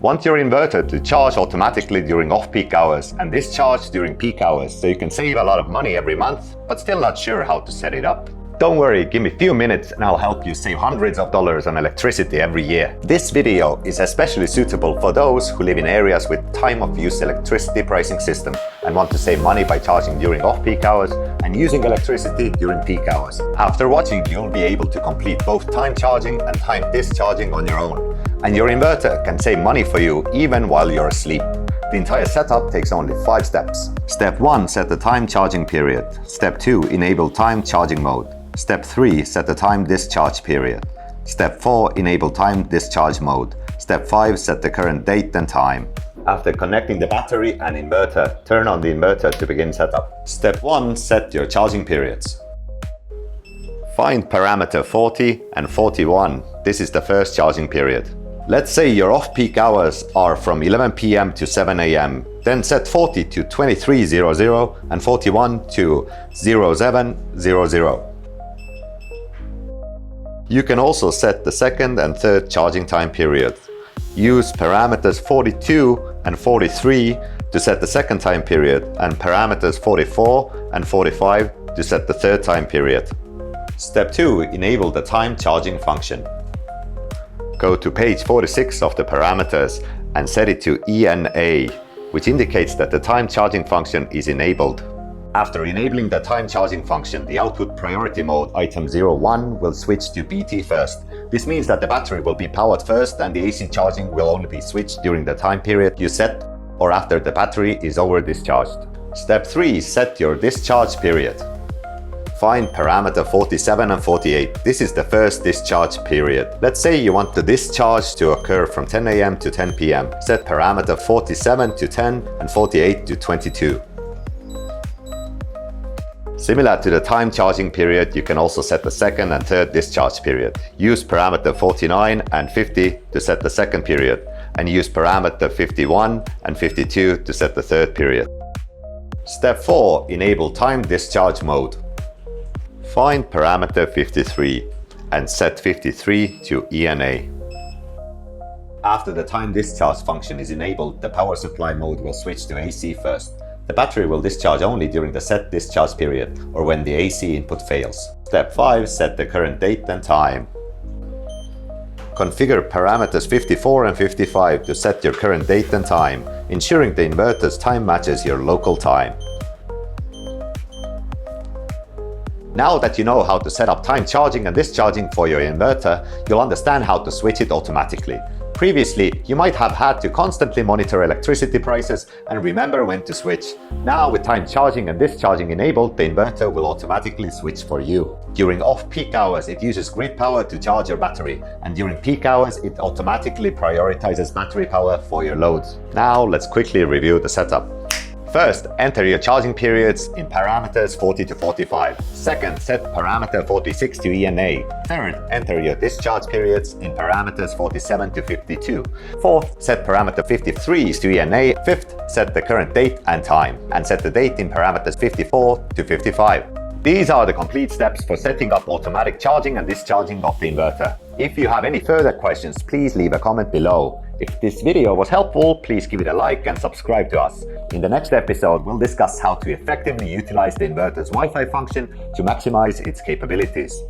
Want your inverter to charge automatically during off-peak hours and discharge during peak hours so you can save a lot of money every month, but still not sure how to set it up? Don't worry, give me a few minutes and I'll help you save hundreds of dollars on electricity every year. This video is especially suitable for those who live in areas with time-of-use electricity pricing system and want to save money by charging during off-peak hours and using electricity during peak hours. After watching, you'll be able to complete both time charging and time discharging on your own. And your inverter can save money for you even while you're asleep. The entire setup takes only 5 steps. Step 1. Set the time charging period. Step 2. Enable time charging mode. Step 3. Set the time discharge period. Step 4. Enable time discharge mode. Step 5. Set the current date and time. After connecting the battery and inverter, turn on the inverter to begin setup. Step 1. Set your charging periods. Find parameter 40 and 41. This is the first charging period. Let's say your off-peak hours are from 11 p.m. to 7 a.m. Then set 40 to 2300 and 41 to 0700. You can also set the second and third charging time period. Use parameters 42 and 43 to set the second time period and parameters 44 and 45 to set the third time period. Step 2. Enable the time charging function. Go to page 46 of the parameters and set it to ENA, which indicates that the time charging function is enabled. After enabling the time charging function, the output priority mode item 01 will switch to BT first. This means that the battery will be powered first and the AC charging will only be switched during the time period you set or after the battery is over discharged. Step 3. Set your discharge period. Find parameter 47 and 48. This is the first discharge period. Let's say you want the discharge to occur from 10 a.m. to 10 p.m. Set parameter 47 to 10 and 48 to 22. Similar to the time charging period, you can also set the second and third discharge period. Use parameter 49 and 50 to set the second period, and use parameter 51 and 52 to set the third period. Step 4. Enable time discharge mode. Find parameter 53 and set 53 to ENA. After the time discharge function is enabled, the power supply mode will switch to AC first. The battery will discharge only during the set discharge period or when the AC input fails. Step 5. Set the current date and time. Configure parameters 54 and 55 to set your current date and time, ensuring the inverter's time matches your local time. Now that you know how to set up time charging and discharging for your inverter, you'll understand how to switch it automatically. Previously, you might have had to constantly monitor electricity prices and remember when to switch. Now, with time charging and discharging enabled, the inverter will automatically switch for you. During off-peak hours, it uses grid power to charge your battery, and during peak hours, it automatically prioritizes battery power for your loads. Now, let's quickly review the setup. First, enter your charging periods in parameters 40 to 45. Second, set parameter 46 to ENA. Third, enter your discharge periods in parameters 47 to 52. Fourth, set parameter 53 to ENA. Fifth, set the current date and time, and set the date in parameters 54 to 55. These are the complete steps for setting up automatic charging and discharging of the inverter. If you have any further questions, please leave a comment below. If this video was helpful, please give it a like and subscribe to us. In the next episode, we'll discuss how to effectively utilize the inverter's Wi-Fi function to maximize its capabilities.